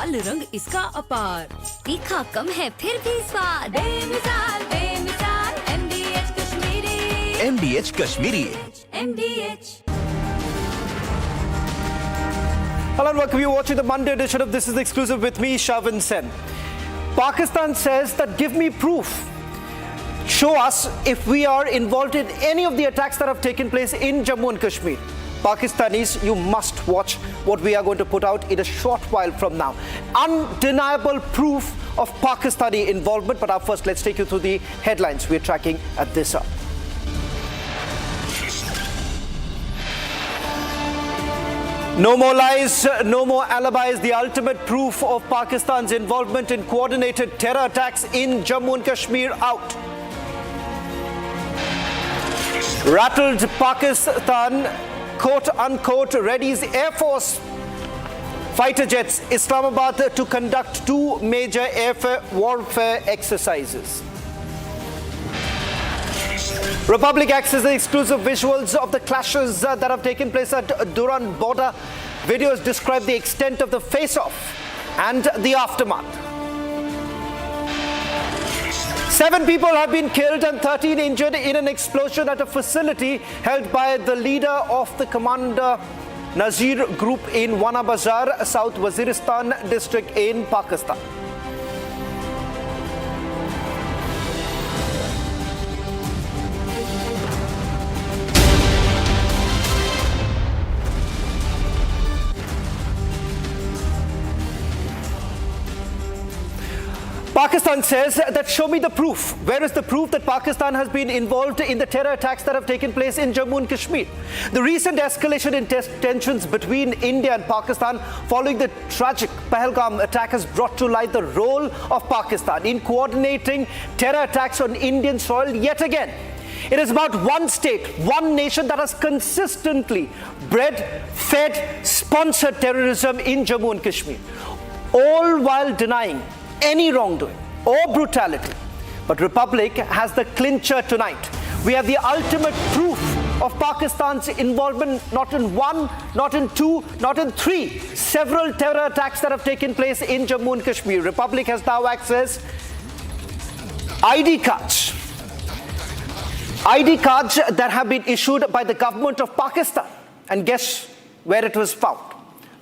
लाल रंग इसका अपार, तीखा कम है फिर भी स्वाद, बेमिसाल बेमिसाल MDH Kashmiri, MDH Kashmiri. MDH। Hello and welcome. You're watching the Monday edition of This is Exclusive with me, Shavin Sen. Pakistan says that give me proof. Show us if we are involved in any of the attacks that have taken place in Jammu and Kashmir. Pakistanis, you must watch what we are going to put out in a short while from now. Undeniable proof of Pakistani involvement. But first, let's take you through the headlines we're tracking at this hour. No more lies, no more alibis. The ultimate proof of Pakistan's involvement in coordinated terror attacks in Jammu and Kashmir out. Rattled Pakistan, quote-unquote, readies Air Force fighter jets, Islamabad, to conduct two major air warfare exercises. Republic accesses the exclusive visuals of the clashes that have taken place at Durand border. Videos describe the extent of the face-off and the aftermath. 7 people have been killed and 13 injured in an explosion at a facility held by the leader of the Commander Nazir group in Wana Bazar, South Waziristan district in Pakistan. Pakistan says that show me the proof. Where is the proof that Pakistan has been involved in the terror attacks that have taken place in Jammu and Kashmir? The recent escalation in tensions between India and Pakistan following the tragic Pahalgam attack has brought to light the role of Pakistan in coordinating terror attacks on Indian soil yet again. It is about one state, one nation that has consistently bred, fed, sponsored terrorism in Jammu and Kashmir, all while denying any wrongdoing or brutality. But Republic has the clincher tonight. We have the ultimate proof of Pakistan's involvement, not in one, not in two, not in three, several terror attacks that have taken place in Jammu and Kashmir. Republic has now accessed ID cards that have been issued by the government of Pakistan. And guess where it was found?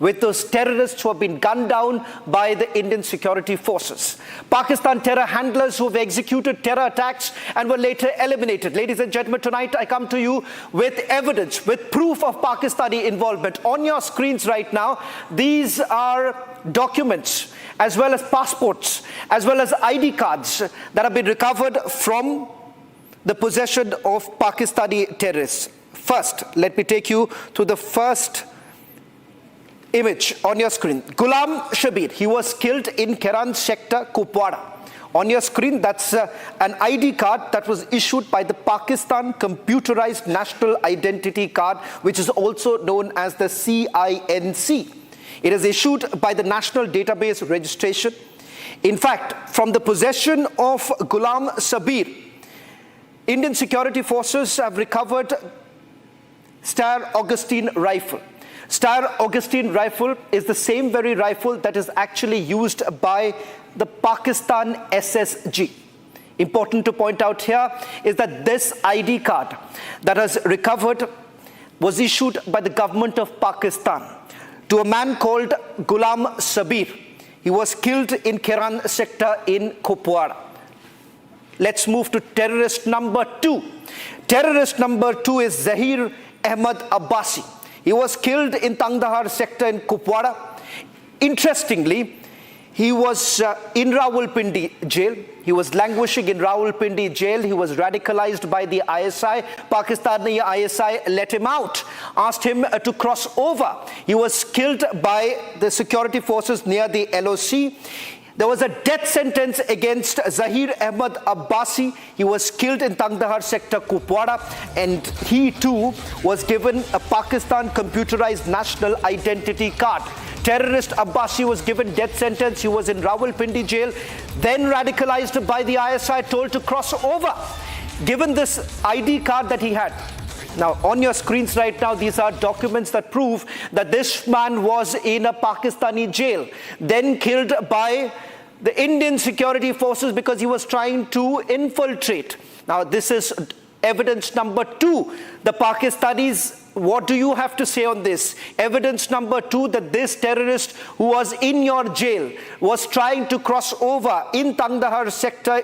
With those terrorists who have been gunned down by the Indian security forces. Pakistan terror handlers who have executed terror attacks and were later eliminated. Ladies and gentlemen, tonight I come to you with evidence, with proof of Pakistani involvement. On your screens right now, these are documents, as well as passports, as well as ID cards that have been recovered from the possession of Pakistani terrorists. First, let me take you to the first image on your screen. Ghulam Shabir, he was killed in Keran sector, Kupwara. On your screen, that's an ID card that was issued by the Pakistan Computerized National Identity Card, which is also known as the CINC. It is issued by the National Database Registration. In fact, from the possession of Ghulam Shabir, Indian security forces have recovered Star Augustine rifle. Star Augustine rifle is the same very rifle that is actually used by the Pakistan SSG. Important to point out here is that this ID card that has recovered was issued by the government of Pakistan to a man called Ghulam Shabir. He was killed in Keran sector in Kupwara. Let's move to terrorist number 2. Terrorist number 2 is Zahir Ahmad Abbasi. He was killed in Tangdahar sector in Kupwara. Interestingly, he was in Rawalpindi jail. He was languishing in Rawalpindi jail. He was radicalized by the ISI. Pakistani ISI let him out, asked him to cross over. He was killed by the security forces near the LOC. There was a death sentence against Zahir Ahmad Abbasi. He was killed in Tangdahar sector, Kupwara, and he too was given a Pakistan Computerized National Identity Card. Terrorist Abbasi was given death sentence. He was in Rawalpindi jail, then radicalized by the ISI, told to cross over. Given this ID card that he had, Now, on your screens right now, these are documents that prove that this man was in a Pakistani jail, then killed by the Indian security forces because he was trying to infiltrate. Now, this is evidence number 2. The Pakistanis, what do you have to say on this? Evidence number 2, that this terrorist who was in your jail was trying to cross over in Tangdahar sector,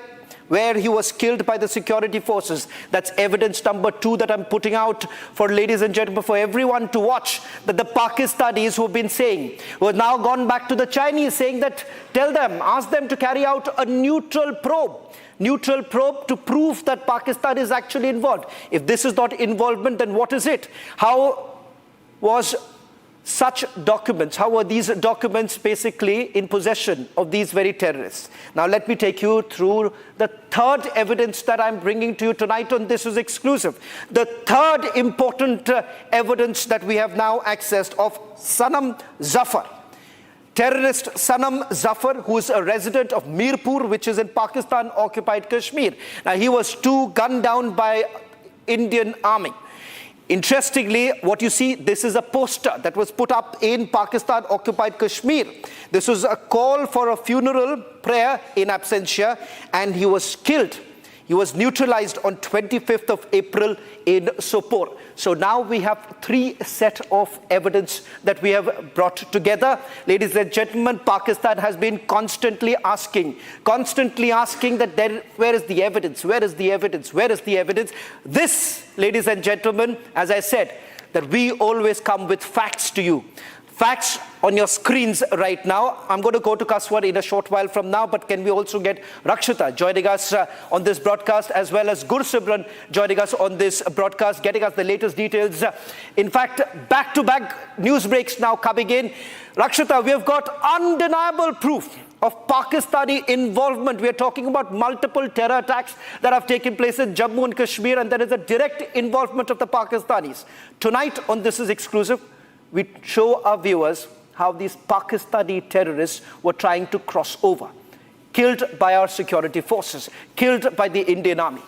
where he was killed by the security forces. That's evidence number 2 that I'm putting out for ladies and gentlemen, for everyone to watch, that the Pakistanis who've been saying, who have now gone back to the Chinese saying that, ask them to carry out a neutral probe to prove that Pakistan is actually involved. If this is not involvement, then what is it? How was such documents, how were these documents basically in possession of these very terrorists? Now let me take you through the third evidence that I'm bringing to you tonight on This Is Exclusive. The third important evidence that we have now accessed of Sanam Zafar. Terrorist Sanam Zafar, who is a resident of Mirpur, which is in Pakistan-occupied Kashmir. Now he was gunned down by Indian Army. Interestingly, what you see, this is a poster that was put up in Pakistan-occupied Kashmir. This was a call for a funeral prayer in absentia, and he was killed. He was neutralized on 25th of April in Sopore. So now we have 3 sets of evidence that we have brought together. Ladies and gentlemen, Pakistan has been constantly asking that where is the evidence? Where is the evidence? Where is the evidence? This, ladies and gentlemen, as I said, that we always come with facts to you. Facts on your screens right now. I'm going to go to Kaswar in a short while from now, but can we also get Rakshita joining us on this broadcast, as well as Gursimran joining us on this broadcast, getting us the latest details. In fact, back-to-back news breaks now coming in. Rakshita, we have got undeniable proof of Pakistani involvement. We are talking about multiple terror attacks that have taken place in Jammu and Kashmir, and there is a direct involvement of the Pakistanis. Tonight on This Is Exclusive, we show our viewers how these Pakistani terrorists were trying to cross over, killed by our security forces, killed by the Indian Army.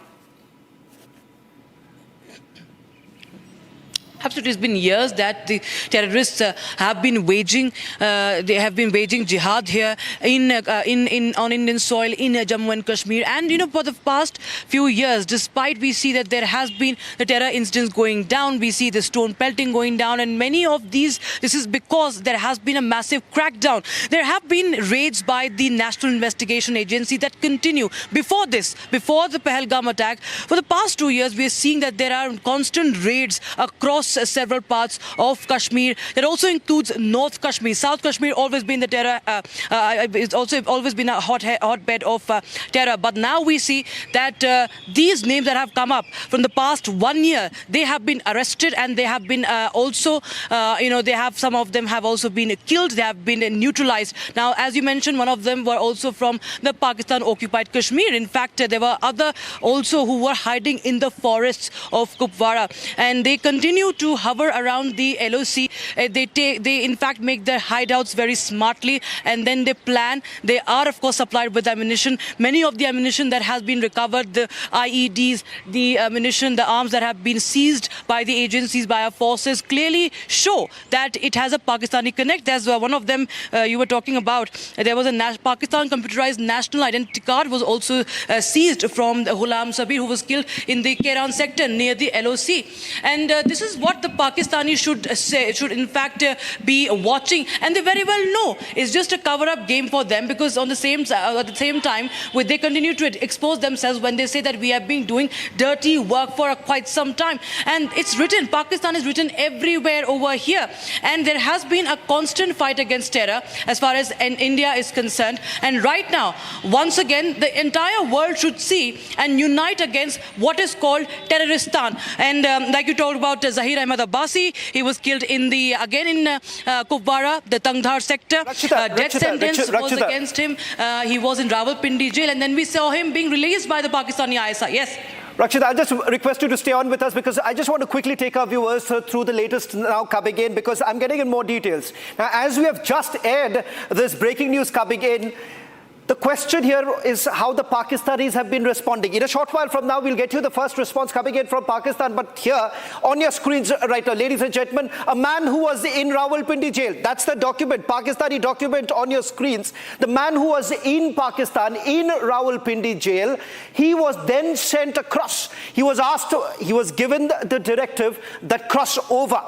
Absolutely, it's been years that the terrorists have been waging. They have been waging jihad here on Indian soil in Jammu and Kashmir. And for the past few years, despite we see that there has been the terror incidents going down, we see the stone pelting going down, and many of these. This is because there has been a massive crackdown. There have been raids by the National Investigation Agency that continue. Before the Pahalgam attack, for the past 2 years, we are seeing that there are constant raids across several parts of Kashmir. That also includes North Kashmir. South Kashmir always been the terror. It's also always been a hotbed of terror. But now we see that these names that have come up from the past 1 year, they have been arrested, and they have been also, some of them have also been killed. They have been neutralized. Now, as you mentioned, one of them were also from the Pakistan-occupied Kashmir. In fact, there were other also who were hiding in the forests of Kupwara, and they continue to hover around the LOC. They in fact make their hideouts very smartly, and then they plan. They are of course supplied with ammunition. Many of the ammunition that has been recovered, the IEDs, the ammunition, the arms that have been seized by the agencies, by our forces, clearly show that it has a Pakistani connect. There's one of them you were talking about. There was a Pakistan computerized national identity card was also seized from the Ghulam Sabir, who was killed in the Keran sector near the LOC. And this is what the Pakistanis should in fact be watching, and they very well know it's just a cover-up game for them, because at the same time, they continue to expose themselves when they say that we have been doing dirty work for quite some time. And it's written, Pakistan is written everywhere over here, and there has been a constant fight against terror as far as India is concerned. And right now, once again, the entire world should see and unite against what is called terroristan. And like you talked about Zahir Ahmed Abbasi, he was killed in Kupwara, the Tangdhar sector. Death sentence was against him. He was in Rawalpindi jail, and then we saw him being released by the Pakistani ISI. Yes. Rakshita, I'll just request you to stay on with us, because I just want to quickly take our viewers through the latest now coming in, because I'm getting in more details. Now, as we have just aired this breaking news coming in, The question here is how the Pakistanis have been responding. In a short while from now, we'll get you the first response coming in from Pakistan. But here on your screens right now, ladies and gentlemen, a man who was in Rawalpindi jail. That's the document, Pakistani document on your screens. The man who was in Pakistan, in Rawalpindi jail, he was then sent across. He was given the directive that cross over.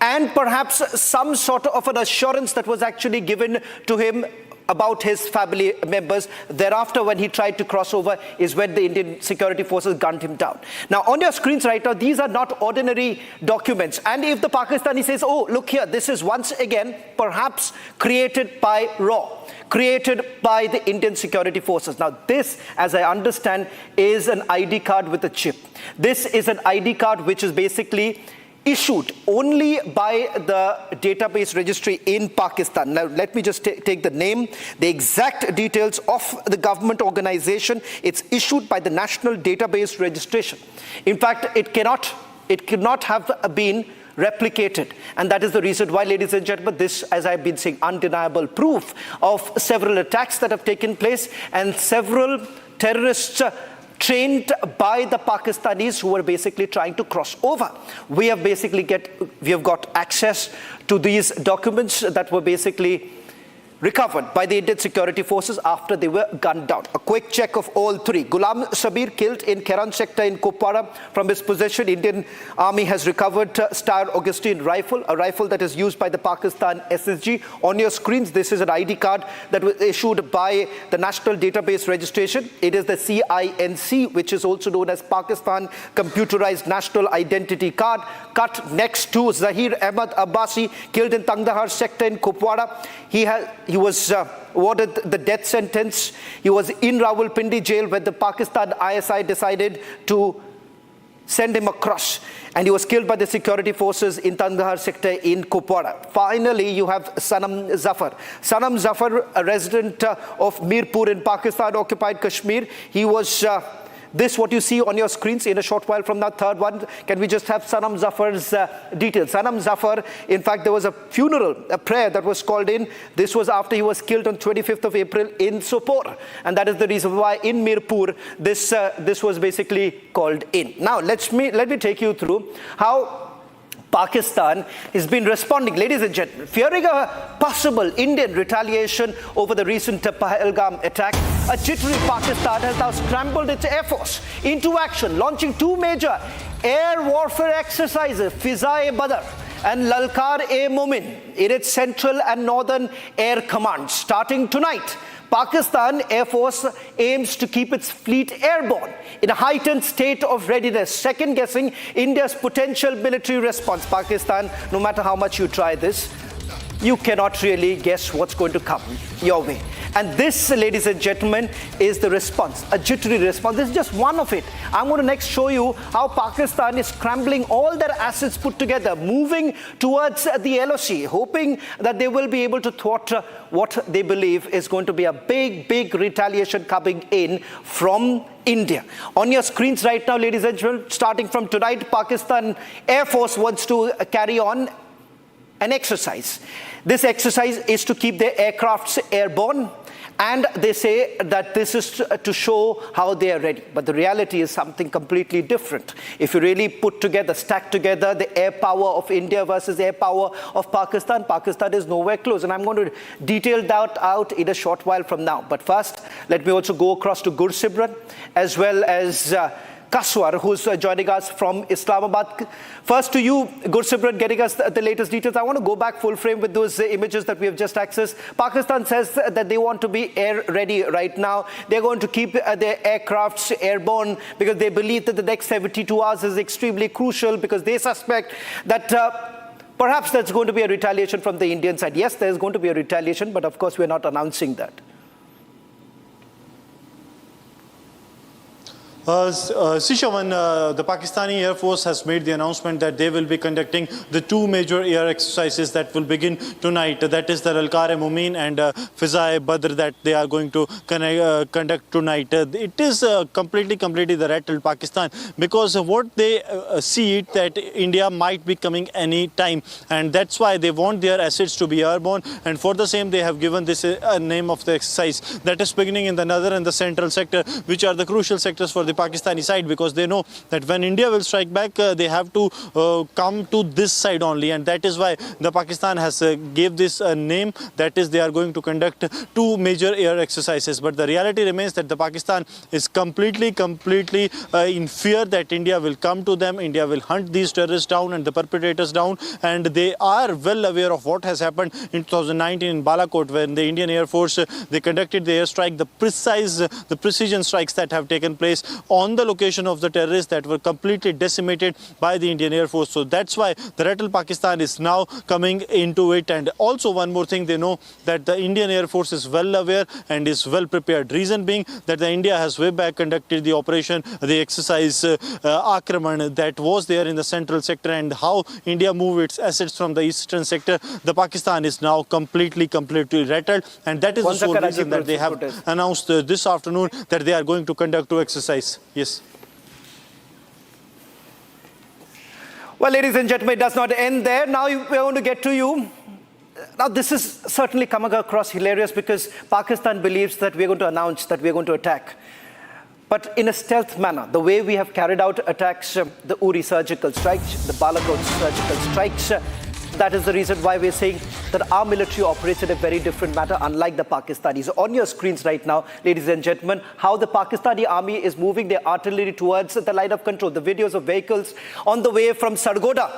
And perhaps some sort of an assurance that was actually given to him about his family members. Thereafter, when he tried to cross over, is when the Indian security forces gunned him down. Now, on your screens right now, these are not ordinary documents. And if the Pakistani says, oh, look here, this is once again perhaps created by RAW, created by the Indian security forces. Now, this, as I understand, is an ID card with a chip. This is an ID card which is basically issued only by the database registry in Pakistan. Now, let me just take the name, the exact details of the government organization. It's issued by the National Database Registration. In fact, it cannot have been replicated. And that is the reason why, ladies and gentlemen, this, as I've been saying, undeniable proof of several attacks that have taken place and several terrorists trained by the Pakistanis who were basically trying to cross over. We have got access to these documents that were basically recovered by the Indian security forces after they were gunned down. A quick check of all three. Ghulam Sabir killed in Keran sector in Kupwara. From his possession, Indian Army has recovered Star Augustine rifle, a rifle that is used by the Pakistan SSG. On your screens, this is an ID card that was issued by the National Database Registration. It is the CINC, which is also known as Pakistan Computerized National Identity Card. Cut next to Zahir Ahmad Abbasi, killed in Tangdahar sector in Kupwara. He was awarded the death sentence. He was in Rawalpindi jail when the Pakistan ISI decided to send him across. And he was killed by the security forces in Tangdahar sector in Kupwara. Finally, you have Sanam Zafar. Sanam Zafar, a resident of Mirpur in Pakistan-occupied Kashmir. He was this what you see on your screens. In a short while from that third one, can we just have Sanam Zafar's details? Sanam Zafar, in fact, there was a funeral, a prayer that was called in. This was after he was killed on 25th of April in Sopore. And that is the reason why in Mirpur, this was basically called in. Now, let me take you through how Pakistan has been responding, ladies and gentlemen, fearing a possible Indian retaliation over the recent Pahalgam attack. A jittery Pakistan has now scrambled its air force into action, launching two major air warfare exercises, Fiza-e-Badr and Lalkar-e-Momin, in its central and northern air commands. Starting tonight, Pakistan Air Force aims to keep its fleet airborne in a heightened state of readiness, second-guessing India's potential military response. Pakistan, no matter how much you try this, you cannot really guess what's going to come your way. And this, ladies and gentlemen, is the response, a jittery response. This is just one of it. I'm going to next show you how Pakistan is scrambling all their assets put together, moving towards the LOC, hoping that they will be able to thwart what they believe is going to be a big retaliation coming in from India. On your screens right now, ladies and gentlemen, starting from tonight, Pakistan Air Force wants to carry on an exercise. This exercise is to keep their aircrafts airborne, and they say that this is to show how they are ready. But the reality is something completely different. If you really stack together the air power of India versus air power of Pakistan, Pakistan is nowhere close. And I'm going to detail that out in a short while from now. But first, let me also go across to Gursimran as well as Kaswar, who's joining us from Islamabad. First to you, Gursimran, getting us the latest details. I want to go back full frame with those images that we have just accessed. Pakistan says that they want to be air ready right now. They're going to keep their aircrafts airborne because they believe that the next 72 hours is extremely crucial, because they suspect that perhaps there's going to be a retaliation from the Indian side. Yes, there's going to be a retaliation, but of course we're not announcing that. Sishavan, the Pakistani Air Force has made the announcement that they will be conducting the two major air exercises that will begin tonight. That is the Lalkar-e-Mumin and Fizai Badr that they are going to conduct tonight. It is completely the rattled Pakistan, because what they see it that India might be coming any time, and that's why they want their assets to be airborne, and for the same they have given this name of the exercise that is beginning in the northern and the central sector, which are the crucial sectors for the Pakistani side, because they know that when India will strike back, they have to come to this side only, and that is why the Pakistan has gave this name, that is they are going to conduct two major air exercises. But the reality remains that the Pakistan is completely in fear that India will come to them, India will hunt these terrorists down and the perpetrators down, and they are well aware of what has happened in 2019 in Balakot, when the Indian Air Force they conducted the airstrike, the precision strikes that have taken place on the location of the terrorists that were completely decimated by the Indian Air Force. So that's why the Rattle Pakistan is now coming into it. And also one more thing, they know that the Indian Air Force is well aware and is well prepared. Reason being that the India has way back conducted the operation, the exercise Akraman that was there in the central sector, and how India moved its assets from the eastern sector. The Pakistan is now completely rattled, and that is the sole reason that they have announced this afternoon that they are going to conduct two exercise. Yes. Well, ladies and gentlemen, it does not end there. Now we're going to get to you. Now, this is certainly coming across hilarious, because Pakistan believes that we're going to announce that we're going to attack, but in a stealth manner. The way we have carried out attacks, the Uri surgical strikes, the Balakot surgical strikes, that is the reason why we're saying that our military operates in a very different manner, unlike the Pakistanis. On your screens right now, ladies and gentlemen, how the Pakistani army is moving their artillery towards the line of control. The videos of vehicles on the way from Sargoda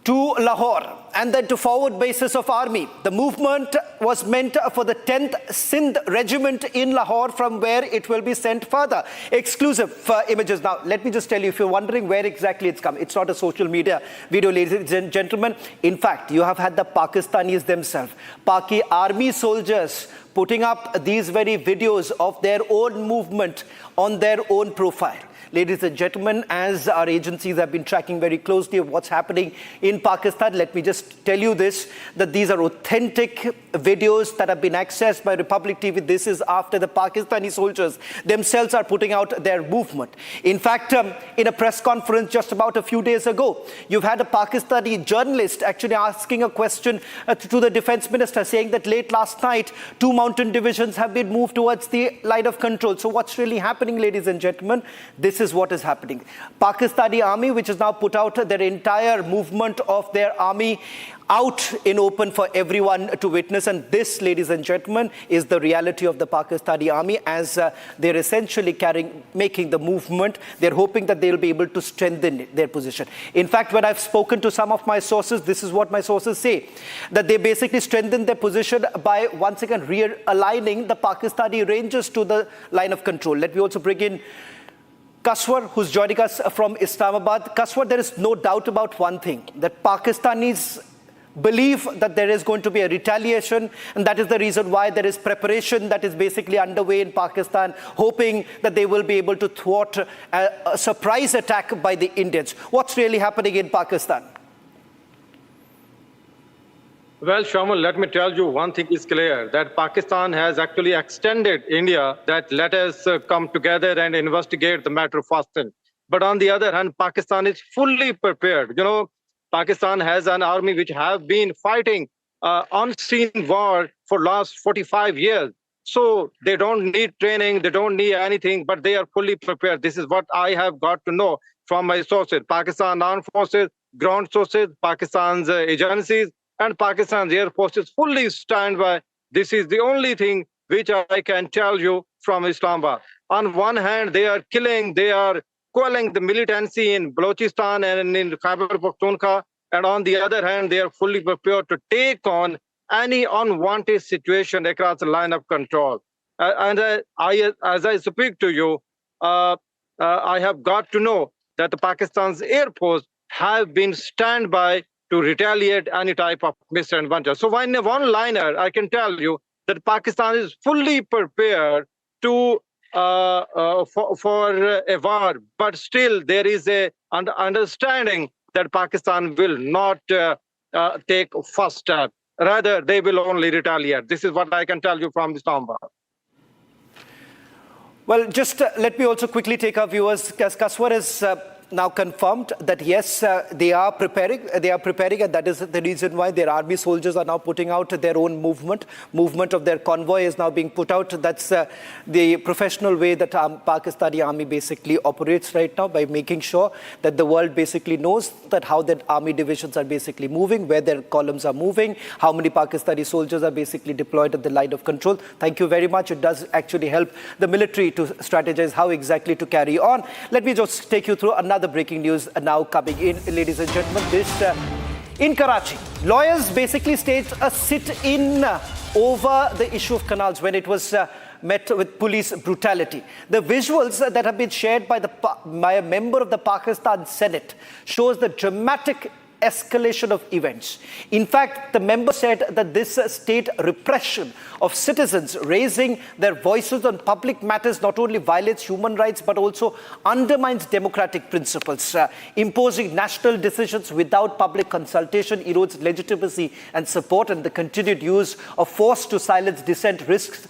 to Lahore, and then to forward bases of army. The movement was meant for the 10th Sindh Regiment in Lahore, from where it will be sent further. Exclusive images. Now, let me just tell you, if you're wondering where exactly it's come, it's not a social media video, ladies and gentlemen. In fact, you have had the Pakistanis themselves, Paki army soldiers, putting up these very videos of their own movement on their own profile. Ladies and gentlemen, as our agencies have been tracking very closely of what's happening in Pakistan, let me just tell you this, that these are authentic videos that have been accessed by Republic TV. This is after the Pakistani soldiers themselves are putting out their movement. In fact, in a press conference just about a few days ago, you've had a Pakistani journalist actually asking a question to the defense minister, saying that late last night, 2 mountain divisions have been moved towards the line of control. So what's really happening, ladies and gentlemen? This is what is happening. Pakistani army, which has now put out their entire movement of their army out in open for everyone to witness, and this, ladies and gentlemen, is the reality of the Pakistani army as they're essentially making the movement. They're hoping that they'll be able to strengthen their position. In fact, when I've spoken to some of my sources, this is what my sources say, that they basically strengthen their position by once again realigning the Pakistani Rangers to the line of control. Let me also bring in Kaswar, who's joining us from Islamabad. Kaswar, there is no doubt about one thing, that Pakistanis believe that there is going to be a retaliation, and that is the reason why there is preparation that is basically underway in Pakistan, hoping that they will be able to thwart a surprise attack by the Indians. What's really happening in Pakistan? Well, Shamal, let me tell you, one thing is clear, that Pakistan has actually extended India that let us come together and investigate the matter faster. But on the other hand, Pakistan is fully prepared. You know, Pakistan has an army which have been fighting unseen war for last 45 years. So they don't need training, they don't need anything, but they are fully prepared. This is what I have got to know from my sources. Pakistan Armed Forces, ground sources, Pakistan's agencies, and Pakistan's Air Forces fully stand by. This is the only thing which I can tell you from Islamabad. On one hand, they are killing, they are quelling the militancy in Balochistan and in Khyber Pakhtunkhwa, and on the other hand, they are fully prepared to take on any unwanted situation across the line of control. As I speak to you, I have got to know that the Pakistan's Air Force have been standby to retaliate any type of misadventure. So in a one-liner, I can tell you that Pakistan is fully prepared to for a war, but still there is a understanding that Pakistan will not take first step. Rather, they will only retaliate. This is what I can tell you from this number. Well, just let me also quickly take our viewers. Kaswar has now confirmed that yes, they are preparing, and that is the reason why their army soldiers are now putting out their own movement of their convoy is now being put out. That's the professional way that Pakistani army basically operates right now, by making sure that the world basically knows that how their army divisions are basically moving, where their columns are moving, how many Pakistani soldiers are basically deployed at the line of control. Thank you very much. It does actually help the military to strategize how exactly to carry on. Let me just take you through another breaking news now coming in, ladies and gentlemen. This in Karachi, lawyers basically staged a sit-in over the issue of canals when it was met with police brutality. The visuals that have been shared by a member of the Pakistan Senate shows the dramatic escalation of events. In fact, the member said that this state repression of citizens raising their voices on public matters not only violates human rights but also undermines democratic principles. Imposing national decisions without public consultation erodes legitimacy and support, and the continued use of force to silence dissent risks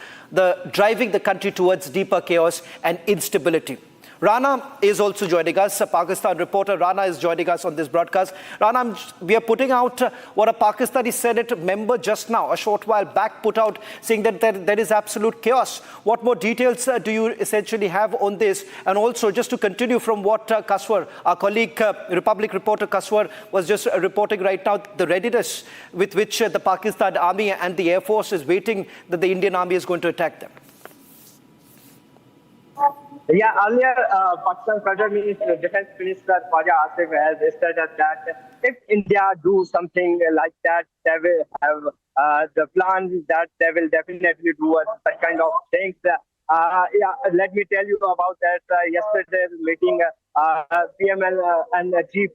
driving the country towards deeper chaos and instability. Rana is also joining us, a Pakistan reporter. Rana is joining us on this broadcast. Rana, we are putting out what a Pakistani Senate member just now, a short while back, put out, saying that there is absolute chaos. What more details do you essentially have on this? And also, just to continue from what Kaswar, our colleague, Republic reporter Kaswar, was just reporting right now, the readiness with which the Pakistan Army and the Air Force is waiting that the Indian Army is going to attack them. Yeah, earlier, Pakistan Federal Minister, Defense Minister Khwaja Asif has stated that if India do something like that, they will have the plan that they will definitely do such kind of things. Let me tell you about that. Yesterday's meeting, PML and Chief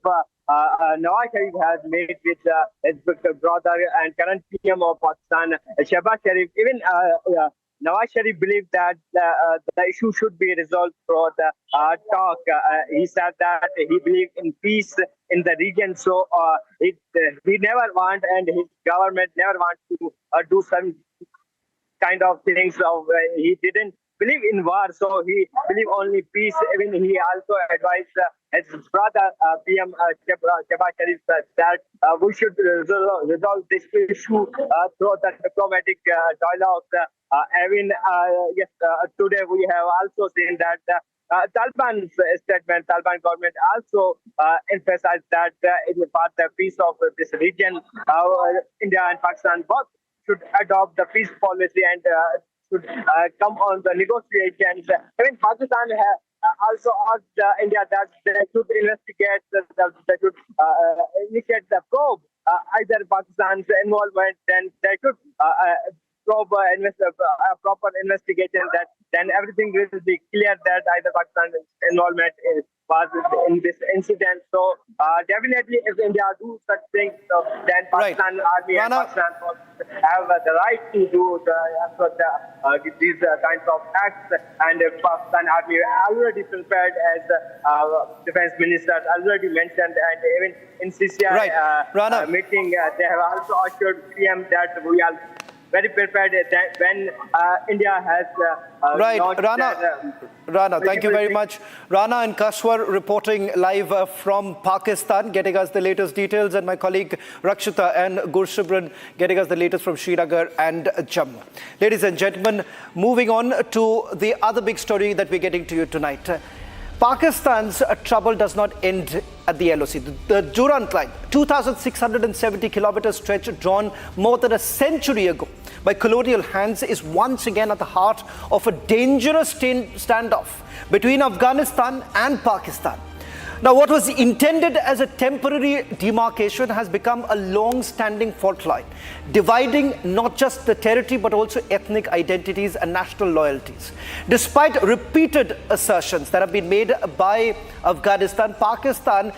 Nawaz Sharif has met with his brother and current PM of Pakistan, Shehbaz Sharif. Even Nawaz Sharif believed that the issue should be resolved through the talk. He said that he believed in peace in the region. So he never want, and his government never wants to do some kind of things. He didn't believe in war, so he believed only peace. Even he also advised his brother, PM Shehbaz Sharif, that we should resolve this issue through the diplomatic dialogue. Today we have also seen that Taliban's statement, Taliban government also emphasized that for the peace of this region, India and Pakistan both should adopt the peace policy and should come on the negotiations. Even Pakistan also asked India that they should investigate, they should initiate the probe, either Pakistan's involvement, then they should proper investigation, that then everything will be clear that either Pakistan's involvement was in this incident. So definitely if India do such things, then Pakistan Army and Pakistan have the right to do these kinds of acts, and Pakistan Army already prepared, as Defense Minister already mentioned, and even in CCI meeting, they have also assured PM that we are very prepared that when India has Rana, thank you very much. Rana and Kaswar reporting live from Pakistan, getting us the latest details, and my colleague Rakshita and Gurshabran getting us the latest from Srinagar and Jammu. Ladies and gentlemen, moving on to the other big story that we're getting to you tonight. Pakistan's trouble does not end at the LOC. The Durand Line, 2,670 kilometer stretch drawn more than a century ago by colonial hands, is once again at the heart of a dangerous standoff between Afghanistan and Pakistan. Now, what was intended as a temporary demarcation has become a long-standing fault line, dividing not just the territory but also ethnic identities and national loyalties. Despite repeated assertions that have been made by Afghanistan, Pakistan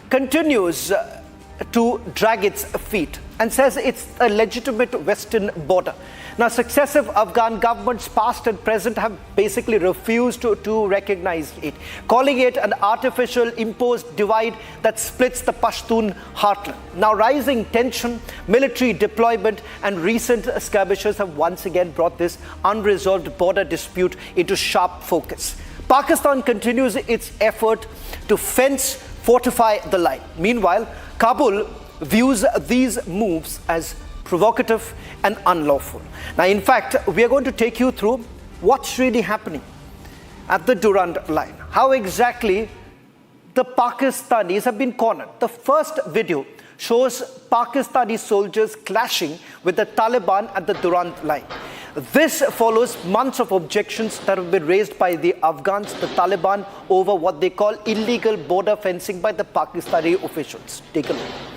continues to drag its feet. and says it's a legitimate Western border. Now, successive Afghan governments, past and present, have basically refused to recognize it, calling it an artificial imposed divide that splits the Pashtun heartland. Now, rising tension, military deployment, and recent skirmishes have once again brought this unresolved border dispute into sharp focus. Pakistan continues its effort to fortify the line. Meanwhile, Kabul views these moves as provocative and unlawful. Now, in fact, we are going to take you through what's really happening at the Durand line, how exactly the Pakistanis have been cornered. The first video shows Pakistani soldiers clashing with the Taliban at the Durand line. This follows months of objections that have been raised by the Afghans, the Taliban, over what they call illegal border fencing by the Pakistani officials. Take a look.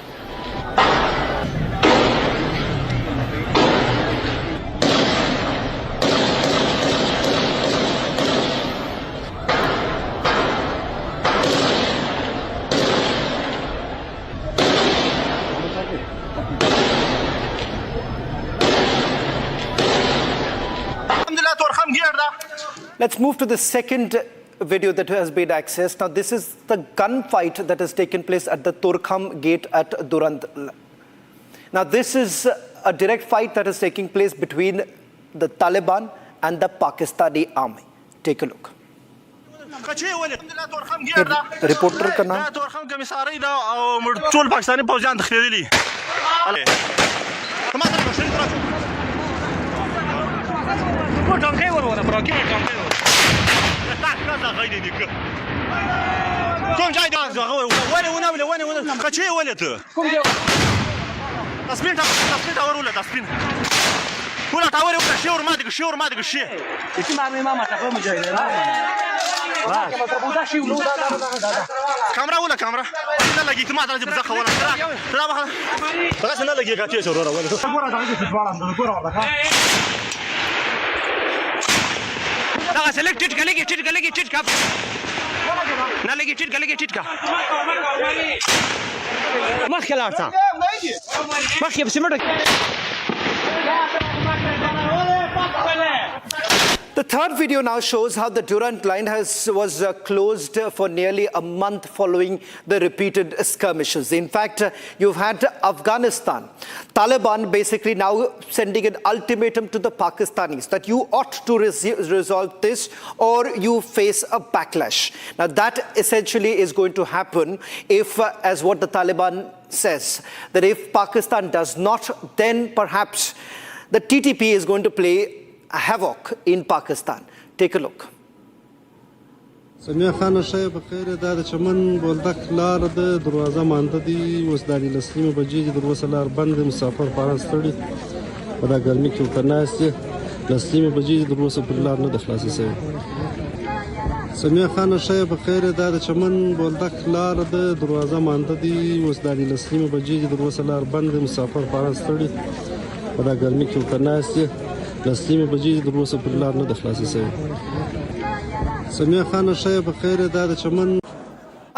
Let's move to the second video that has been accessed. Now, this is the gunfight that has taken place at the Torkham gate at Durand. Now, this is a direct fight that is taking place between the Taliban and the Pakistani army. Take a look. Reporter ka naam? The third video now shows how the Durand line was closed for nearly a month following the repeated skirmishes. In fact, you've had Afghanistan, Taliban basically now sending an ultimatum to the Pakistanis that you ought to resolve this or you face a backlash. Now, that essentially is going to happen if, as what the Taliban says, that if Pakistan does not, then perhaps the TTP is going to play havoc in Pakistan. Take a look. سمیع خان شای بخیر دا د چمن بولدک لار د دروازه مانده دی اوس د لسلیم بجې د دروازه لار بند مسافر پاران ستړي په دا ګرمي کې وکناستي لسلیم بجې د دروازه پر لار نه د خلاصې سوي سمیع خان شای بخیر دا د چمن بولدک لار د دروازه مانده دی اوس د لسلیم بجې د دروازه لار بند مسافر پاران ستړي په دا ګرمي کې وکناستي لسلیم بجې د دروازه پر لار نه د خلاصې سوي And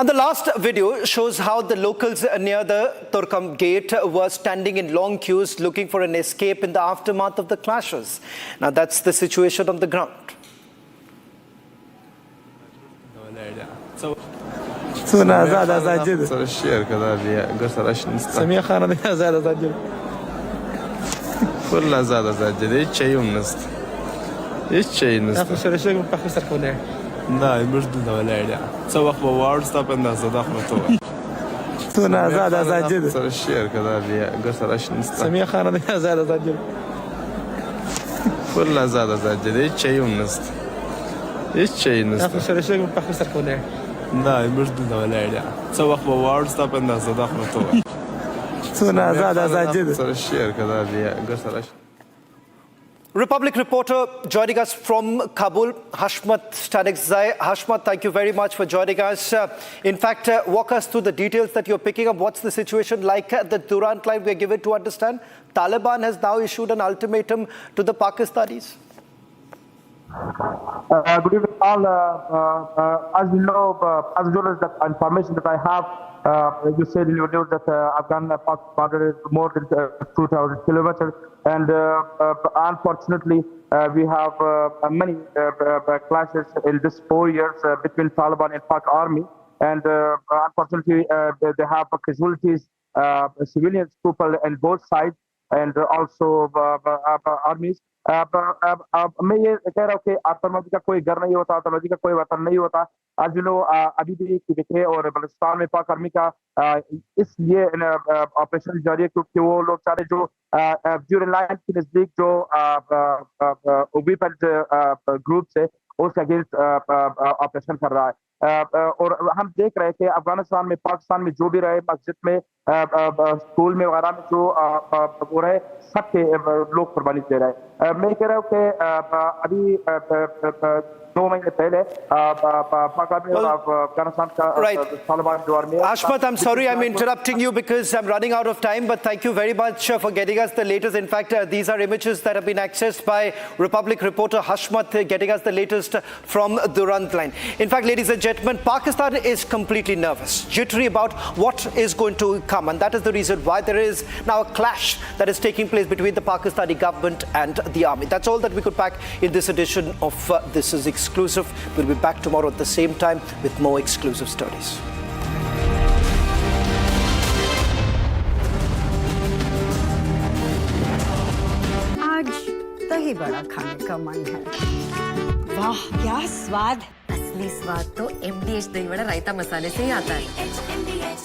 the last video shows how the locals near the Torkham gate were standing in long queues looking for an escape in the aftermath of the clashes. Now that's the situation on the ground. نه موږ دلته ولاړ یو څه وخت به واړو ستا په اندازه دا خو ته وایي څونه ازاد ازادي ده سره شعر که دا بیا ګر سره شته نشته سمیع خانه دی ازاد ازادي ده فل ازاد ازادي ده هېڅ شی هم نشته هېڅ شی نشته خو سره شګ په پخې سره ولاړ نه موږ دلته ولاړ یو څه وخت به واړو ستا په اندازه دا خو ته وایي څونه ازاد ازادي ده سره شعر که دا بیا ګر سره شته Republic reporter joining us from Kabul, Hashmat Stanikzai. Hashmat, thank you very much for joining us. In fact, walk us through the details that you're picking up. What's the situation like at the Durand line? We're given to understand Taliban has now issued an ultimatum to the Pakistanis. Good evening, all. As you know, as well as the information that I have, you said in your news that Afghan-Pak border is more than 2,000 kilometers, and unfortunately, we have many clashes in this 4 years between Taliban and Pak army, and unfortunately, they have casualties, civilians, people on both sides, and also armies. मैं ये कह रहा हूँ कि आतंकवादी का कोई घर नहीं होता, आतंकवादी का कोई वतन नहीं होता। आज यू नो अभी भी देखिए और बलूचिस्तान में पाक आर्मी का इसलिए ऑपरेशन जारी है क्योंकि वो लोग सारे जो लाइन के नजदीक जो ओबीपेड ग्रुप से उसके अगेंस्ट ऑपरेशन कर रहा है। और हम देख रहे हैं कि अफगानिस्तान में, पाकिस्तान में जो भी रहे, मस्जिद में, स्कूल में वगैरह में जो हो रहे, सबके लोग कुर्बानी दे रहे हैं। मैं कह रहा हूँ कि अभी 2 महीने पहले Ashmat, I'm sorry I'm interrupting you because I'm running out of time, but thank you very much for getting us the latest. In fact, these are images that have been accessed by Republic reporter Hashmat, getting us the latest from Durand line. In fact, ladies and gentlemen, Pakistan is completely nervous, jittery about what is going to come, and that is the reason why there is now a clash that is taking place between the Pakistani government and the army. That's all that we could pack in this edition of This Is Exclusive. We'll be back tomorrow at the same time with more exclusive stories. आज दही बड़ा खाने का मन है। वाह क्या स्वाद। असली स्वाद तो MDH दही वड़ा रायता मसाले से ही आता है। MDH